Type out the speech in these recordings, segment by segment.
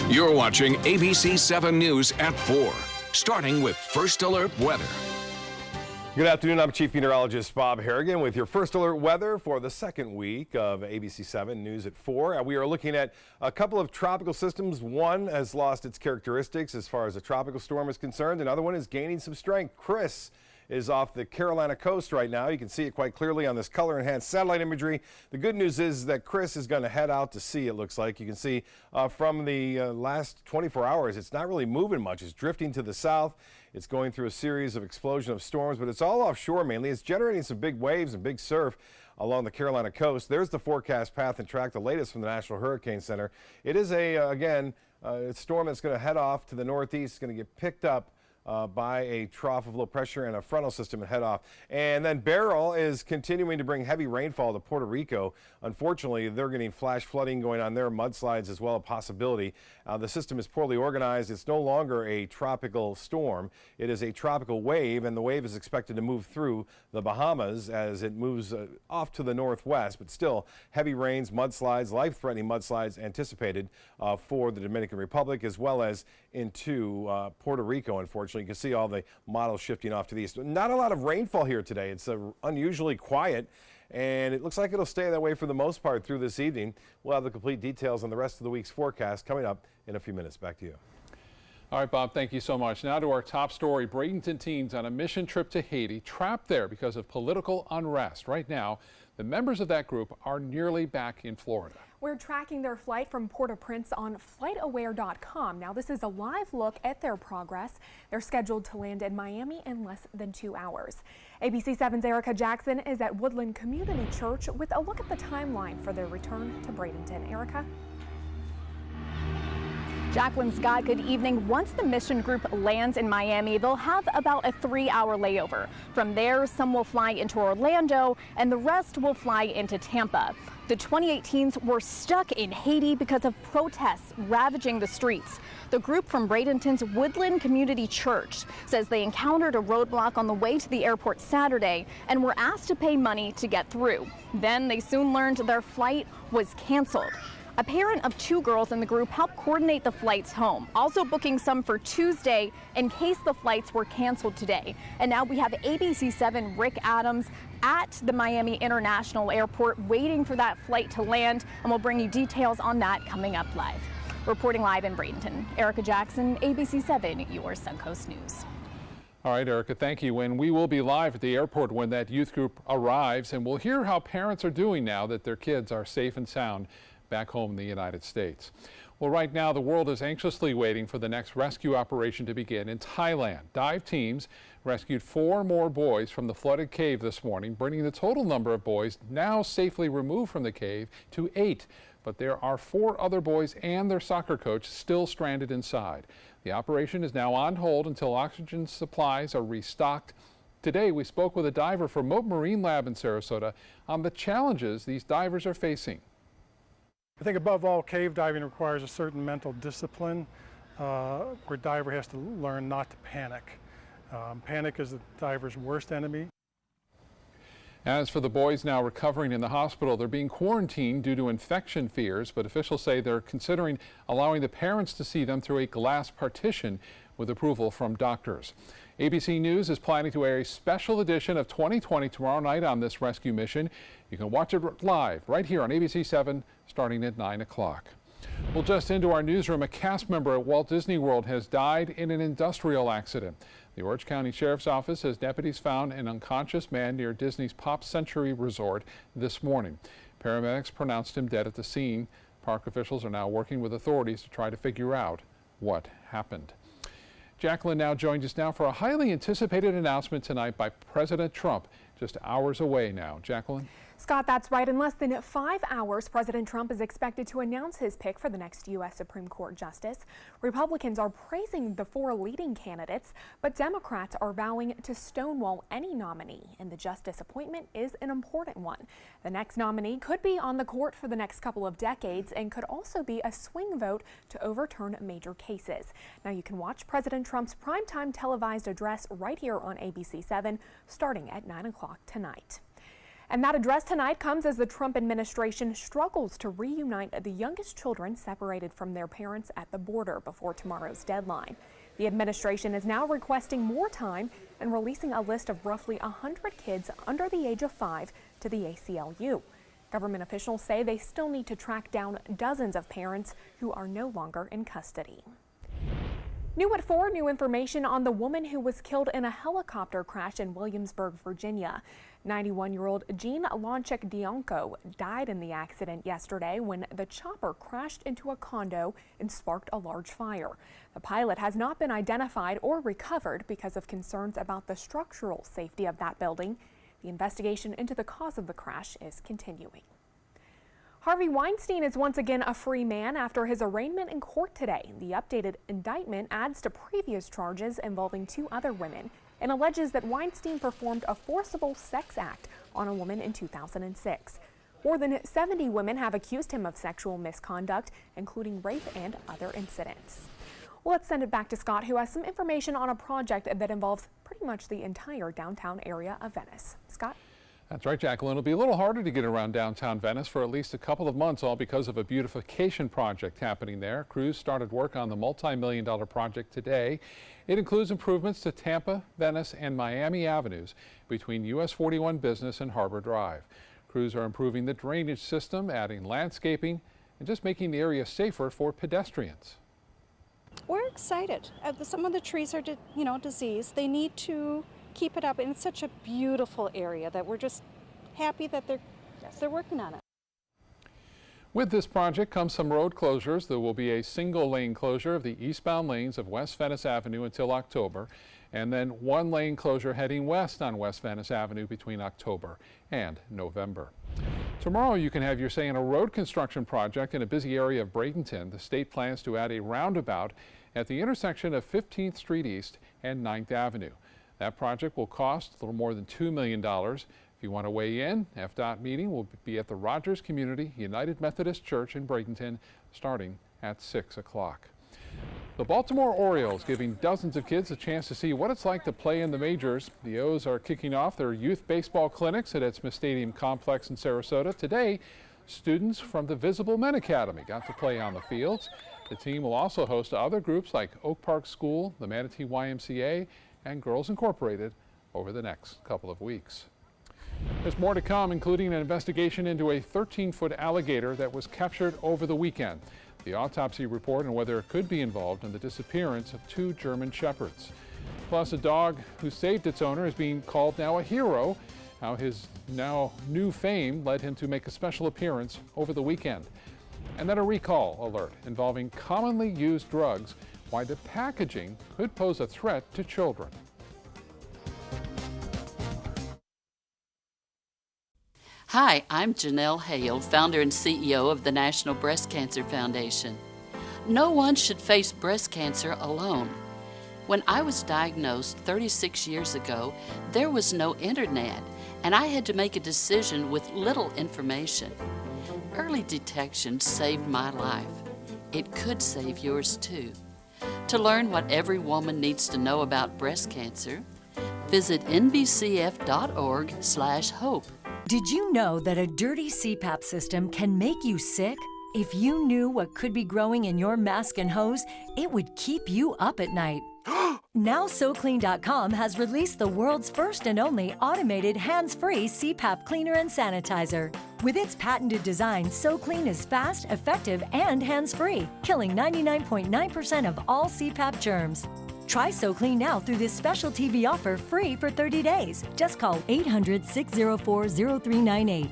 You're watching ABC 7 News at 4, starting with First Alert Weather. Good afternoon, I'm Chief Meteorologist Bob Harrigan with your First Alert Weather for the second week of ABC 7 News at 4. We are looking at a couple of tropical systems. One has lost its characteristics as far as a tropical storm is concerned. Another one is gaining some strength. Chris is off the Carolina coast right now. You can see it quite clearly on this color-enhanced satellite imagery. The good news is that Chris is going to head out to sea, it looks like. You can see from the last 24 hours, it's not really moving much. It's drifting to the south. It's going through a series of explosion of storms, but it's all offshore mainly. It's generating some big waves and big surf along the Carolina coast. There's the forecast path and track, the latest from the National Hurricane Center. It is a storm that's going to head off to the northeast. It's going to get picked up by a trough of low pressure and a frontal system and head off. And then Beryl is continuing to bring heavy rainfall to Puerto Rico. Unfortunately, they're getting flash flooding going on there, mudslides as well, a possibility. The system is poorly organized. It's no longer a tropical storm. It is a tropical wave, and the wave is expected to move through the Bahamas as it moves off to the northwest. But still, heavy rains, mudslides, life-threatening mudslides anticipated for the Dominican Republic as well as into Puerto Rico, unfortunately. You can see all the models shifting off to the east. Not a lot of rainfall here today. It's unusually quiet, and it looks like it'll stay that way for the most part through this evening. We'll have the complete details on the rest of the week's forecast coming up in a few minutes. Back to you. All right, Bob, thank you so much. Now to our top story. Bradenton teens on a mission trip to Haiti, trapped there because of political unrest. Right now, the members of that group are nearly back in Florida. We're tracking their flight from Port-au-Prince on FlightAware.com. Now, this is a live look at their progress. They're scheduled to land in Miami in less than 2 hours. ABC 7's Erica Jackson is at Woodland Community Church with a look at the timeline for their return to Bradenton. Erica? Jacqueline Scott, good evening. Once the mission group lands in Miami, they'll have about a 3-hour layover. From there, some will fly into Orlando and the rest will fly into Tampa. The 2018s were stuck in Haiti because of protests ravaging the streets. The group from Bradenton's Woodland Community Church says they encountered a roadblock on the way to the airport Saturday and were asked to pay money to get through. Then they soon learned their flight was canceled. A parent of 2 girls in the group helped coordinate the flights home, also booking some for Tuesday in case the flights were canceled today. And now we have ABC 7 Rick Adams at the Miami International Airport waiting for that flight to land, and we'll bring you details on that coming up live. Reporting live in Bradenton, Erica Jackson, ABC 7, your Suncoast News. All right, Erica, thank you. And we will be live at the airport when that youth group arrives, and we'll hear how parents are doing now that their kids are safe and sound back home in the United States. Well, right now, the world is anxiously waiting for the next rescue operation to begin in Thailand. Dive teams rescued 4 more boys from the flooded cave this morning, bringing the total number of boys now safely removed from the cave to 8. But there are 4 other boys and their soccer coach still stranded inside. The operation is now on hold until oxygen supplies are restocked. Today, we spoke with a diver from Mote Marine Lab in Sarasota on the challenges these divers are facing. I think above all, cave diving requires a certain mental discipline where a diver has to learn not to panic. Panic is the diver's worst enemy. As for the boys now recovering in the hospital, they're being quarantined due to infection fears, but officials say they're considering allowing the parents to see them through a glass partition with approval from doctors. ABC News is planning to air a special edition of 2020 tomorrow night on this rescue mission. You can watch it live right here on ABC 7 starting at 9 o'clock. Well, just into our newsroom, a cast member at Walt Disney World has died in an industrial accident. The Orange County Sheriff's Office says deputies found an unconscious man near Disney's Pop Century Resort this morning. Paramedics pronounced him dead at the scene. Park officials are now working with authorities to try to figure out what happened. Jacqueline now joins us now for a highly anticipated announcement tonight by President Trump, just hours away now. Jacqueline? Scott, that's right. In less than 5 hours, President Trump is expected to announce his pick for the next U.S. Supreme Court justice. Republicans are praising the 4 leading candidates, but Democrats are vowing to stonewall any nominee, and the justice appointment is an important one. The next nominee could be on the court for the next couple of decades and could also be a swing vote to overturn major cases. Now, you can watch President Trump's primetime televised address right here on ABC 7 starting at 9 o'clock tonight. And that address tonight comes as the Trump administration struggles to reunite the youngest children separated from their parents at the border before tomorrow's deadline. The administration is now requesting more time and releasing a list of roughly 100 kids under the age of 5 to the ACLU. Government officials say they still need to track down dozens of parents who are no longer in custody. New at 4, new information on the woman who was killed in a helicopter crash in Williamsburg, Virginia. 91-year-old Jean Lonchek-Dianco died in the accident yesterday when the chopper crashed into a condo and sparked a large fire. The pilot has not been identified or recovered because of concerns about the structural safety of that building. The investigation into the cause of the crash is continuing. Harvey Weinstein is once again a free man after his arraignment in court today. The updated indictment adds to previous charges involving 2 other women and alleges that Weinstein performed a forcible sex act on a woman in 2006. More than 70 women have accused him of sexual misconduct, including rape and other incidents. Well, let's send it back to Scott, who has some information on a project that involves pretty much the entire downtown area of Venice. Scott? That's right, Jacqueline. It'll be a little harder to get around downtown Venice for at least a couple of months, all because of a beautification project happening there. Crews started work on the multi-million-dollar project today. It includes improvements to Tampa, Venice, and Miami Avenues between US 41 Business and Harbor Drive. Crews are improving the drainage system, adding landscaping, and just making the area safer for pedestrians. We're excited. Some of the trees are, diseased. They need to keep it up, and it's such a beautiful area that we're just happy that they're working on it. With this project comes some road closures. There will be a single lane closure of the eastbound lanes of West Venice Avenue until October, and then 1 lane closure heading west on West Venice Avenue between October and November. Tomorrow you can have your say in a road construction project in a busy area of Bradenton. The state plans to add a roundabout at the intersection of 15th Street East and 9th Avenue. That project will cost a little more than $2 million. If you want to weigh in, FDOT meeting will be at the Rogers Community United Methodist Church in Bradenton starting at 6 o'clock. The Baltimore Orioles giving dozens of kids a chance to see what it's like to play in the majors. The O's are kicking off their youth baseball clinics at Smith Stadium Complex in Sarasota. Today, students from the Visible Men Academy got to play on the fields. The team will also host other groups like Oak Park School, the Manatee YMCA, and Girls Incorporated over the next couple of weeks. There's more to come, including an investigation into a 13-foot alligator that was captured over the weekend. The autopsy report on whether it could be involved in the disappearance of 2 German shepherds. Plus, a dog who saved its owner is being called now a hero. How his now new fame led him to make a special appearance over the weekend. And then a recall alert involving commonly used drugs, why the packaging could pose a threat to children. Hi, I'm Janelle Hale, founder and CEO of the National Breast Cancer Foundation. No one should face breast cancer alone. When I was diagnosed 36 years ago, there was no internet, and I had to make a decision with little information. Early detection saved my life. It could save yours too. To learn what every woman needs to know about breast cancer, visit nbcf.org/hope. Did you know that a dirty CPAP system can make you sick? If you knew what could be growing in your mask and hose, it would keep you up at night. Now SoClean.com has released the world's first and only automated hands-free CPAP cleaner and sanitizer. With its patented design, SoClean is fast, effective, and hands-free, killing 99.9% of all CPAP germs. Try SoClean now through this special TV offer free for 30 days. Just call 800-604-0398.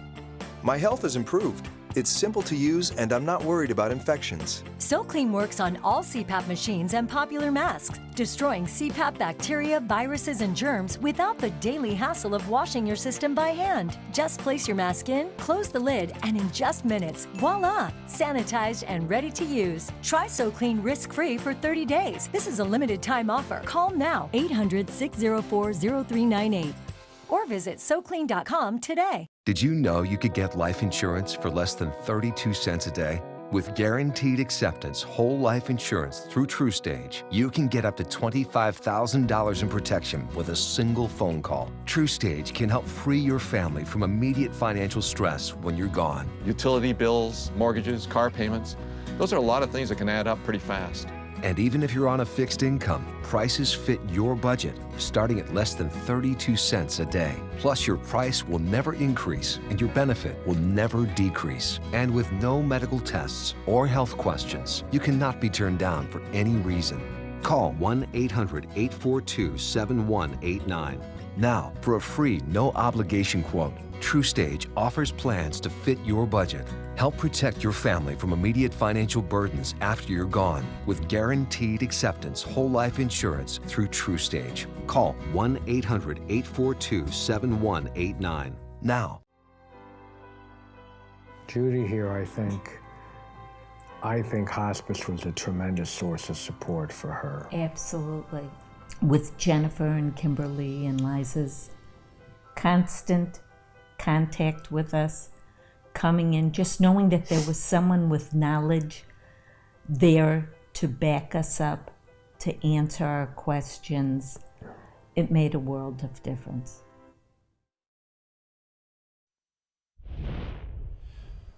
My health has improved. It's simple to use, and I'm not worried about infections. SoClean works on all CPAP machines and popular masks, destroying CPAP bacteria, viruses, and germs without the daily hassle of washing your system by hand. Just place your mask in, close the lid, and in just minutes, voila! Sanitized and ready to use. Try SoClean risk-free for 30 days. This is a limited time offer. Call now, 800-604-0398. Or visit SoClean.com today. Did you know you could get life insurance for less than 32 cents a day? With guaranteed acceptance whole life insurance through TruStage, you can get up to $25,000 in protection with a single phone call. TruStage can help free your family from immediate financial stress when you're gone. Utility bills, mortgages, car payments, those are a lot of things that can add up pretty fast. And even if you're on a fixed income, prices fit your budget, starting at less than 32 cents a day. Plus, your price will never increase and your benefit will never decrease. And with no medical tests or health questions, you cannot be turned down for any reason. Call 1-800-842-7189 now for a free, no-obligation quote. TruStage offers plans to fit your budget. Help protect your family from immediate financial burdens after you're gone with guaranteed acceptance whole life insurance through TruStage. Call 1-800-842-7189 now. Judy here, I think hospice was a tremendous source of support for her. Absolutely. With Jennifer and Kimberly and Liza's constant contact with us, coming in, just knowing that there was someone with knowledge there to back us up, to answer our questions, it made a world of difference.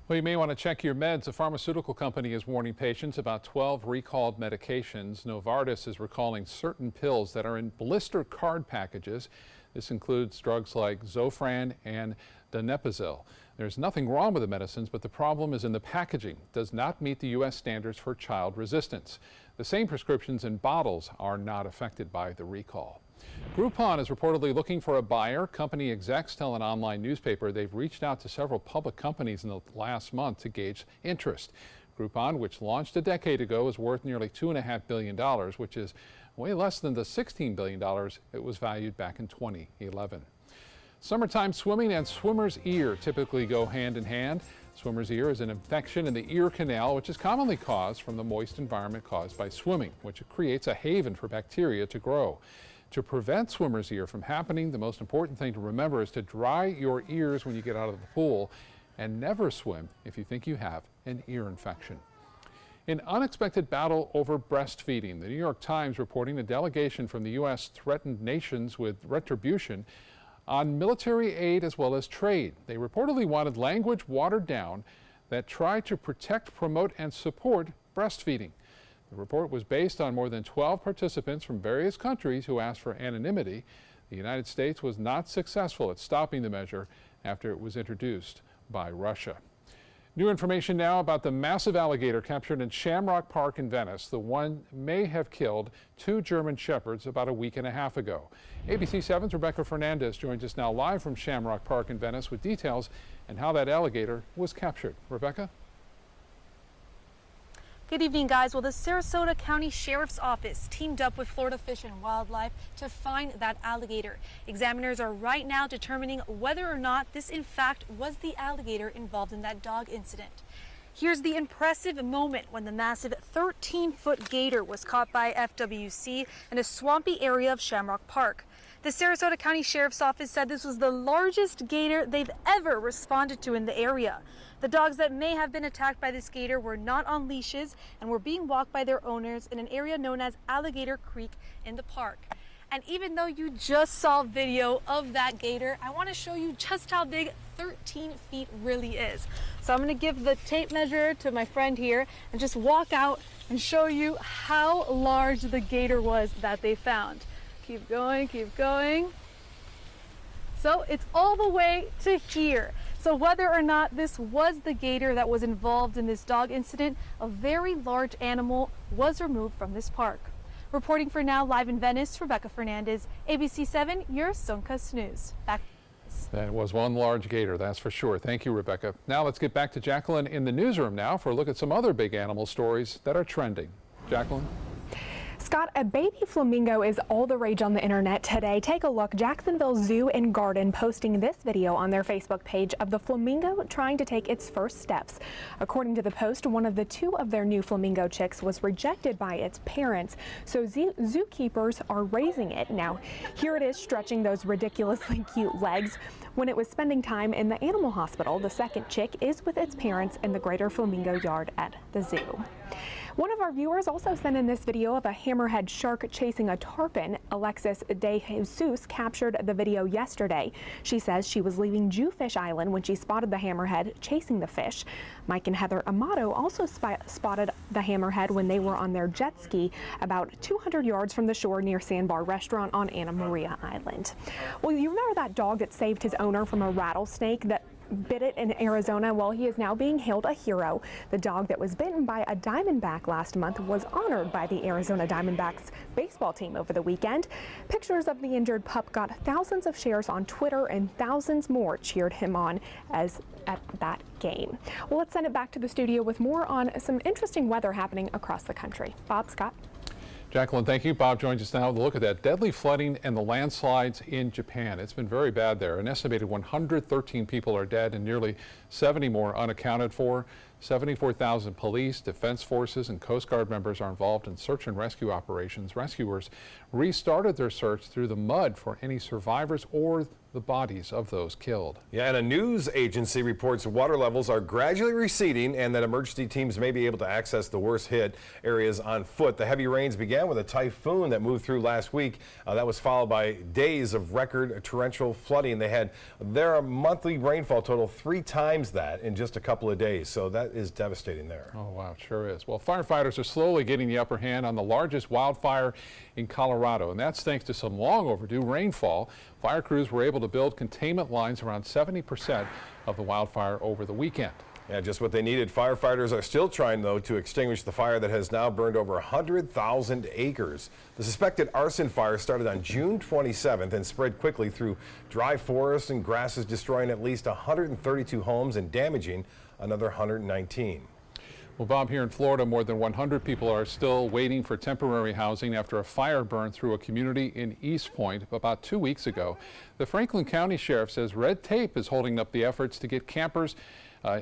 Well, you may want to check your meds. A pharmaceutical company is warning patients about 12 recalled medications. Novartis is recalling certain pills that are in blister card packages. This includes drugs like Zofran and Donepezil. There's nothing wrong with the medicines, but the problem is in the packaging. It does not meet the U.S. standards for child resistance. The same prescriptions and bottles are not affected by the recall. Groupon is reportedly looking for a buyer. Company execs tell an online newspaper they've reached out to several public companies in the last month to gauge interest. Groupon, which launched a decade ago, is worth nearly $2.5 billion, which is way less than the $16 billion it was valued back in 2011. Summertime swimming and swimmer's ear typically go hand in hand. Swimmer's ear is an infection in the ear canal, which is commonly caused from the moist environment caused by swimming, which creates a haven for bacteria to grow. To prevent swimmer's ear from happening, the most important thing to remember is to dry your ears when you get out of the pool and never swim if you think you have an ear infection. An unexpected battle over breastfeeding. The New York Times reporting a delegation from the U.S. threatened nations with retribution on military aid as well as trade. They reportedly wanted language watered down that tried to protect, promote, and support breastfeeding. The report was based on more than 12 participants from various countries who asked for anonymity. The United States was not successful at stopping the measure after it was introduced by Russia. New information now about the massive alligator captured in Shamrock Park in Venice. The one may have killed 2 German shepherds about a week and a half ago. ABC 7's Rebecca Fernandez joins us now live from Shamrock Park in Venice with details and how that alligator was captured. Rebecca? Good evening, guys. Well, the Sarasota County Sheriff's Office teamed up with Florida Fish and Wildlife to find that alligator. Examiners are right now determining whether or not this in fact was the alligator involved in that dog incident. Here's the impressive moment when the massive 13-foot gator was caught by FWC in a swampy area of Shamrock Park. The Sarasota County Sheriff's Office said this was the largest gator they've ever responded to in the area. The dogs that may have been attacked by this gator were not on leashes and were being walked by their owners in an area known as Alligator Creek in the park. And even though you just saw video of that gator, I want to show you just how big 13 feet really is. So I'm going to give the tape measure to my friend here and just walk out and show you how large the gator was that they found. Keep going, keep going. So it's all the way to here. So whether or not this was the gator that was involved in this dog incident, a very large animal was removed from this park. Reporting for Now live in Venice, Rebecca Fernandez, ABC 7, your Sunkas News. Back. That was one large gator, that's for sure. Thank you, Rebecca. Now let's get back to Jacqueline in the newsroom now for a look at some other big animal stories that are trending. Jacqueline? Scott, a baby flamingo is all the rage on the internet today. Take a look. Jacksonville Zoo and Garden posting this video on their Facebook page of the flamingo trying to take its first steps. According to the post, one of the two of their new flamingo chicks was rejected by its parents, so zookeepers are raising it. Now, here it is stretching those ridiculously cute legs. When it was spending time in the animal hospital, the second chick is with its parents in the Greater Flamingo Yard at the zoo. One of our viewers also sent in this video of a hammerhead shark chasing a tarpon. Alexis De Jesus captured the video yesterday. She says she was leaving Jewfish Island when she spotted the hammerhead chasing the fish. Mike and Heather Amato also spotted the hammerhead when they were on their jet ski about 200 yards from the shore near Sandbar Restaurant on Anna Maria Island. Well, you remember that dog that saved his owner from a rattlesnake that bit it in Arizona? Well, he is now being hailed a hero. The dog that was bitten by a Diamondback last month was honored by the Arizona Diamondbacks baseball team over the weekend. Pictures of the injured pup got thousands of shares on Twitter, and thousands more cheered him on as at that game. Well, let's send it back to the studio with more on some interesting weather happening across the country. Bob, Scott. Jacqueline, thank you. Bob joins us now to look at that deadly flooding and the landslides in Japan. It's been very bad there. An estimated 113 people are dead and nearly 70 more unaccounted for. 74,000 police, defense forces, and Coast Guard members are involved in search and rescue operations. Rescuers restarted their search through the mud for any survivors or the bodies of those killed. Yeah, and a news agency reports water levels are gradually receding and that emergency teams may be able to access the worst hit areas on foot. The heavy rains began with a typhoon that moved through last week. That was followed by days of record torrential flooding. They had their monthly rainfall total 3 times that in just a couple of days. So that is devastating there. Oh, wow, it sure is. Well, firefighters are slowly getting the upper hand on the largest wildfire in Colorado, and that's thanks to some long overdue rainfall. Fire crews were able to build containment lines around 70% of the wildfire over the weekend. Yeah, just what they needed. Firefighters are still trying, though, to extinguish the fire that has now burned over 100,000 acres. The suspected arson fire started on June 27th and spread quickly through dry forests and grasses, destroying at least 132 homes and damaging another 119. Well, Bob, here in Florida, more than 100 people are still waiting for temporary housing after a fire burned through a community in East Point about 2 weeks ago. The Franklin County Sheriff says red tape is holding up the efforts to get campers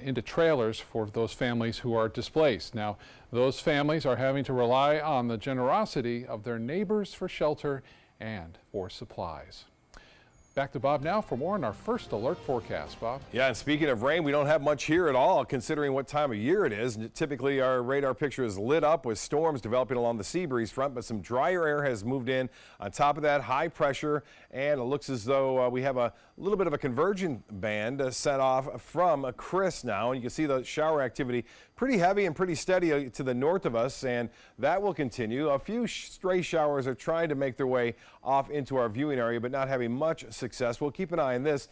into trailers for those families who are displaced. Now, those families are having to rely on the generosity of their neighbors for shelter and for supplies. Back to Bob now for more on our first alert forecast. Bob? Yeah, and speaking of rain, we don't have much here at all considering what time of year it is. Typically, our radar picture is lit up with storms developing along the sea breeze front, but some drier air has moved in. On top of that, high pressure, and it looks as though we have a little bit of a convergent band set off from Chris now, and you can see the shower activity pretty heavy and pretty steady to the north of us, and that will continue. A few stray showers are trying to make their way off into our viewing area, but not having much success. We'll keep an eye on this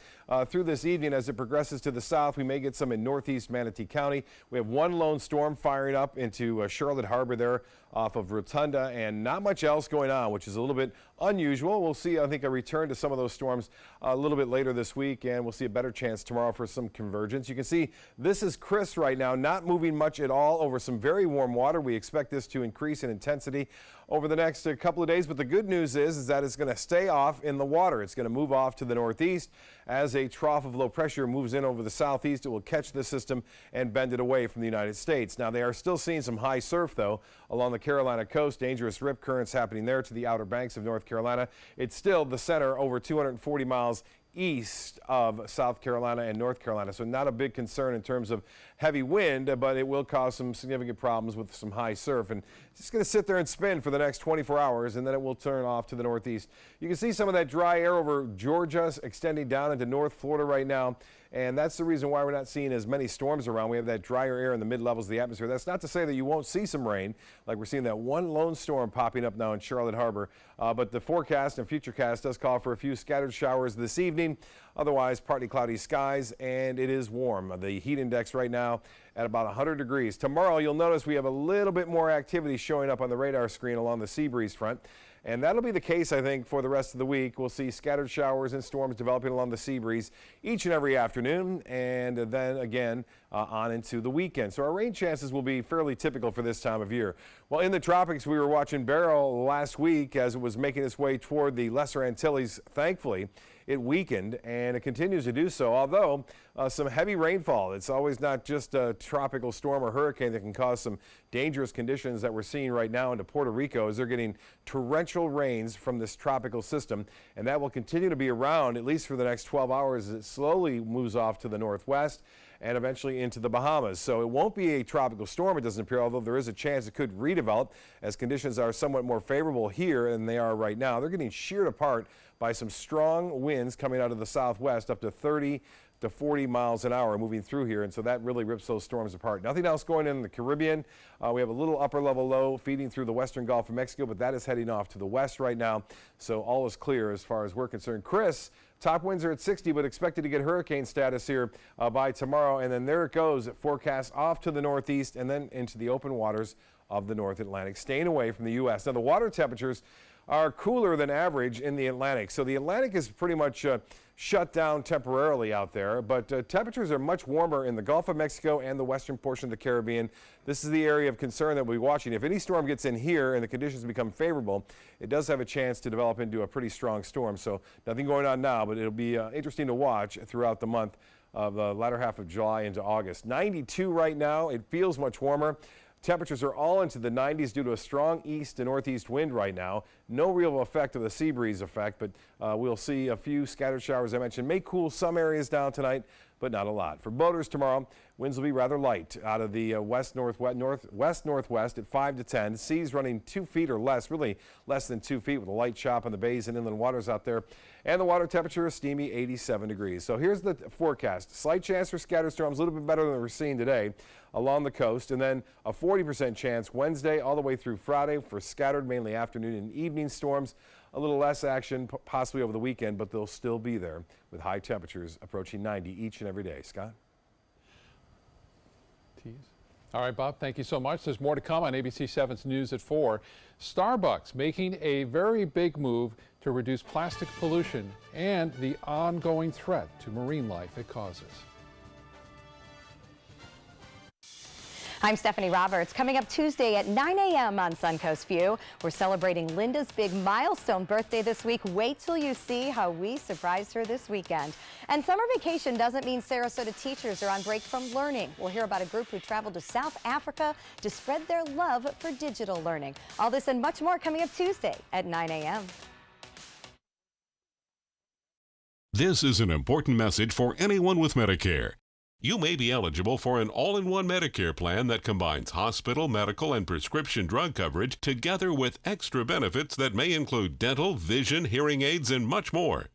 through this evening as it progresses to the south. We may get some in northeast Manatee County. We have one lone storm firing up into Charlotte Harbor there off of Rotunda, and not much else going on, which is a little bit unusual. We'll see, I think, a return to some of those storms a little bit later this week, and we'll see a better chance tomorrow for some convergence. You can see this is Chris right now, not moving much at all over some very warm water. We expect this to increase in intensity over the next couple of days, but the good news is that it's going to stay off in the water. It's going to move off to the northeast. As a trough of low pressure moves in over the southeast, it will catch the system and bend it away from the United States. Now, they are still seeing some high surf, though, along the Carolina coast. Dangerous rip currents happening there to the outer banks of North Carolina. It's still the center over 240 miles east of South Carolina and North Carolina, so not a big concern in terms of heavy wind, but it will cause some significant problems with some high surf, and it's just going to sit there and spin for the next 24 hours, and then it will turn off to the northeast. You can see some of that dry air over Georgia extending down into North Florida right now, and that's the reason why we're not seeing as many storms around. We have that drier air in the mid-levels of the atmosphere. That's not to say that you won't see some rain, like we're seeing that one lone storm popping up now in Charlotte Harbor, but the forecast and futurecast does call for a few scattered showers this evening. Otherwise, partly cloudy skies, and it is warm. The heat index right now at about 100 degrees. Tomorrow, you'll notice we have a little bit more activity showing up on the radar screen along the sea breeze front. And that'll be the case, I think, for the rest of the week. We'll see scattered showers and storms developing along the sea breeze each and every afternoon, and then again on into the weekend. So our rain chances will be fairly typical for this time of year. Well, in the tropics, we were watching Beryl last week as it was making its way toward the Lesser Antilles. Thankfully, it weakened, and it continues to do so, although some heavy rainfall. It's always not just a tropical storm or hurricane that can cause some dangerous conditions that we're seeing right now into Puerto Rico as they're getting torrential rains from this tropical system, and that will continue to be around at least for the next 12 hours as it slowly moves off to the northwest and eventually into the Bahamas. So it won't be a tropical storm, it doesn't appear, although there is a chance it could redevelop as conditions are somewhat more favorable here than they are right now. They're getting sheared apart by some strong winds coming out of the southwest, up to 30 to 40 miles an hour moving through here, and so that really rips those storms apart. Nothing else going in the Caribbean. We have a little upper level low feeding through the western Gulf of Mexico, but that is heading off to the west right now, so all is clear as far as we're concerned. Chris, top winds are at 60, but expected to get hurricane status here by tomorrow, and then there it goes. Forecast off to the northeast and then into the open waters of the North Atlantic, staying away from the U.S. Now, the water temperatures are cooler than average in the Atlantic. So the Atlantic is pretty much shut down temporarily out there, but temperatures are much warmer in the Gulf of Mexico and the western portion of the Caribbean. This is the area of concern that we'll be watching. If any storm gets in here and the conditions become favorable, it does have a chance to develop into a pretty strong storm. So nothing going on now, but it'll be interesting to watch throughout the month of the latter half of July into August. 92 right now. It feels much warmer. Temperatures are all into the 90s due to a strong east to northeast wind right now. No real effect of the sea breeze effect, but we'll see a few scattered showers I mentioned. May cool some areas down tonight, but not a lot. For boaters tomorrow, winds will be rather light out of the west-northwest at 5 to 10. Seas running 2 feet or less, really less than 2 feet with a light chop on the bays and inland waters out there. And the water temperature is steamy 87 degrees. So here's the forecast. Slight chance for scattered storms, a little bit better than we're seeing today along the coast, and then a 40% chance Wednesday all the way through Friday for scattered, mainly afternoon and evening storms. A little less action possibly over the weekend, but they'll still be there with high temperatures approaching 90 each and every day. Scott? All right, Bob, thank you so much. There's more to come on ABC 7's News at 4. Starbucks making a very big move to reduce plastic pollution and the ongoing threat to marine life it causes. I'm Stephanie Roberts. Coming up Tuesday at 9 a.m. on Suncoast View, we're celebrating Linda's big milestone birthday this week. Wait till you see how we surprised her this weekend. And summer vacation doesn't mean Sarasota teachers are on break from learning. We'll hear about a group who traveled to South Africa to spread their love for digital learning. All this and much more coming up Tuesday at 9 a.m. This is an important message for anyone with Medicare. You may be eligible for an all-in-one Medicare plan that combines hospital, medical, and prescription drug coverage together with extra benefits that may include dental, vision, hearing aids, and much more.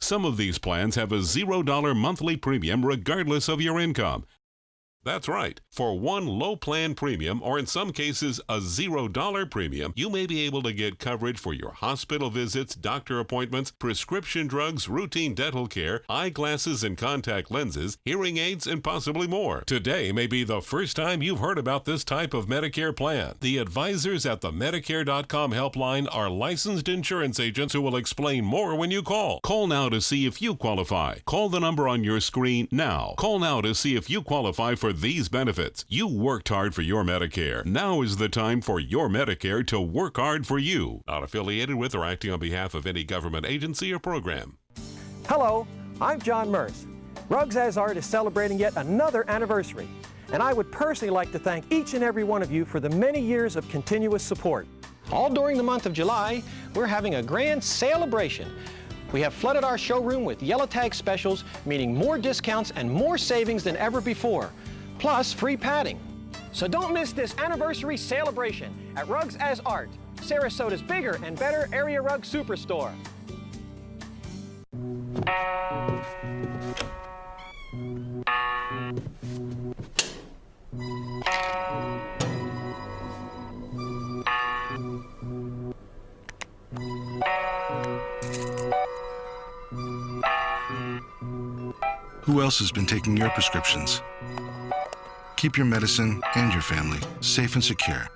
Some of these plans have a $0 monthly premium regardless of your income. That's right. For one low plan premium, or in some cases a $0 premium, you may be able to get coverage for your hospital visits, doctor appointments, prescription drugs, routine dental care, eyeglasses and contact lenses, hearing aids, and possibly more. Today may be the first time you've heard about this type of Medicare plan. The advisors at the Medicare.com helpline are licensed insurance agents who will explain more when you call. Call now to see if you qualify. Call the number on your screen now. Call now to see if you qualify for these benefits. You worked hard for your Medicare. Now is the time for your Medicare to work hard for you. Not affiliated with or acting on behalf of any government agency or program. Hello, I'm John Merce. Rugs As Art is celebrating yet another anniversary, and I would personally like to thank each and every one of you for the many years of continuous support. All during the month of July, we're having a grand celebration. We have flooded our showroom with yellow tag specials, meaning more discounts and more savings than ever before, plus free padding. So don't miss this anniversary celebration at Rugs As Art, Sarasota's bigger and better area rug superstore. Who else has been taking your prescriptions? Keep your medicine and your family safe and secure.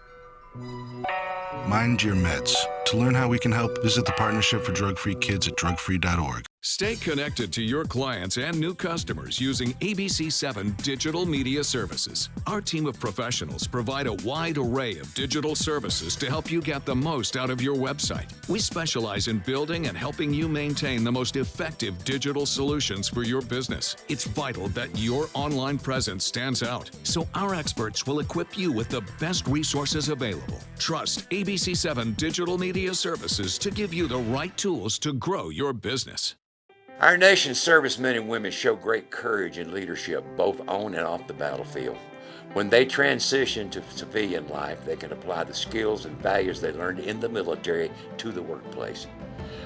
Mind Your Meds. To learn how we can help, visit the Partnership for Drug-Free Kids at drugfree.org. Stay connected to your clients and new customers using ABC7 Digital Media Services. Our team of professionals provide a wide array of digital services to help you get the most out of your website. We specialize in building and helping you maintain the most effective digital solutions for your business. It's vital that your online presence stands out, so our experts will equip you with the best resources available. Trust ABC7 Digital Media Services to give you the right tools to grow your business. Our nation's servicemen and women show great courage and leadership, both on and off the battlefield. When they transition to civilian life, they can apply the skills and values they learned in the military to the workplace.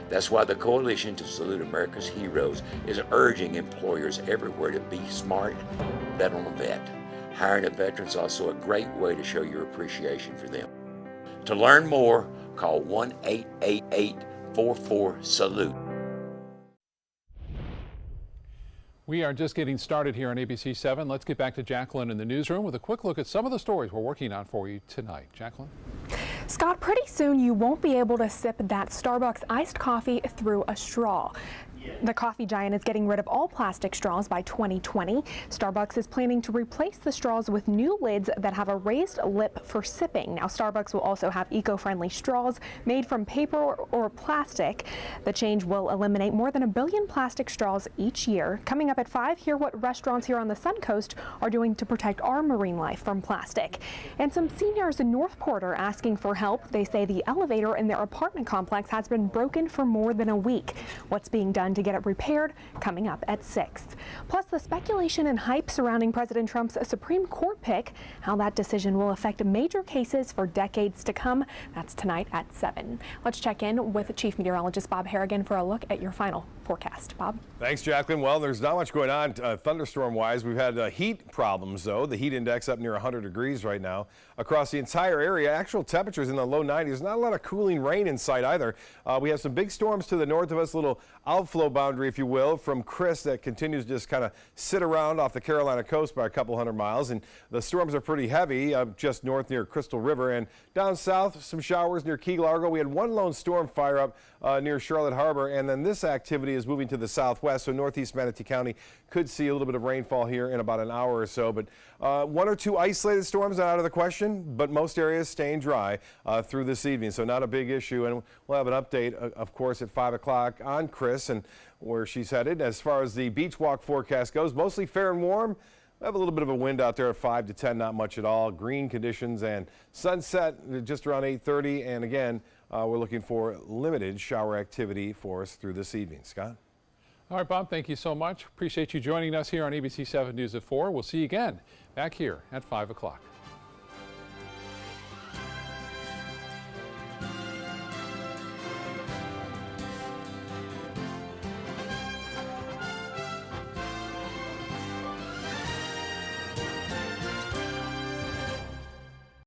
That's why the Coalition to Salute America's Heroes is urging employers everywhere to be smart, bet on a vet. Hiring a veteran is also a great way to show your appreciation for them. To learn more, call 1-888-44-SALUTE. We are just getting started here on ABC 7. Let's get back to Jacqueline in the newsroom with a quick look at some of the stories we're working on for you tonight. Jacqueline? Scott, pretty soon you won't be able to sip that Starbucks iced coffee through a straw. The coffee giant is getting rid of all plastic straws by 2020. Starbucks is planning to replace the straws with new lids that have a raised lip for sipping. Now, Starbucks will also have eco-friendly straws made from paper or plastic. The change will eliminate more than 1 billion plastic straws each year. Coming up at 5, hear what restaurants here on the Suncoast are doing to protect our marine life from plastic. And some seniors in Northport are asking for help. They say the elevator in their apartment complex has been broken for more than a week. What's being done to get it repaired? Coming up at 6. Plus, the speculation and hype surrounding President Trump's Supreme Court pick, how that decision will affect major cases for decades to come. That's tonight at 7. Let's check in with Chief Meteorologist Bob Harrigan for a look at your final forecast. Bob? Thanks, Jacqueline. Well, there's not much going on thunderstorm-wise. We've had heat problems, though. The heat index up near 100 degrees right now across the entire area. Actual temperatures in the low 90s. Not a lot of cooling rain in sight either. We have some big storms to the north of us, a little outflow boundary, if you will, from Chris that continues to just kind of sit around off the Carolina coast by a couple hundred miles. And the storms are pretty heavy just north near Crystal River. And down south, some showers near Key Largo. We had one lone storm fire up near Charlotte Harbor. And then this activity is moving to the southwest, so northeast Manatee County could see a little bit of rainfall here in about an hour or so. But 1 or 2 isolated storms not out of the question, but most areas staying dry through this evening, so not a big issue. And we'll have an update, of course, at 5 o'clock on Chris and where she's headed. As far as the beach walk forecast goes, mostly fair and warm. We have a little bit of a wind out there at 5 to 10, not much at all. Green conditions and sunset just around 8:30. And again, we're looking for limited shower activity for us through this evening. Scott? All right, Bob, thank you so much. Appreciate you joining us here on ABC 7 News at 4. We'll see you again back here at 5 o'clock.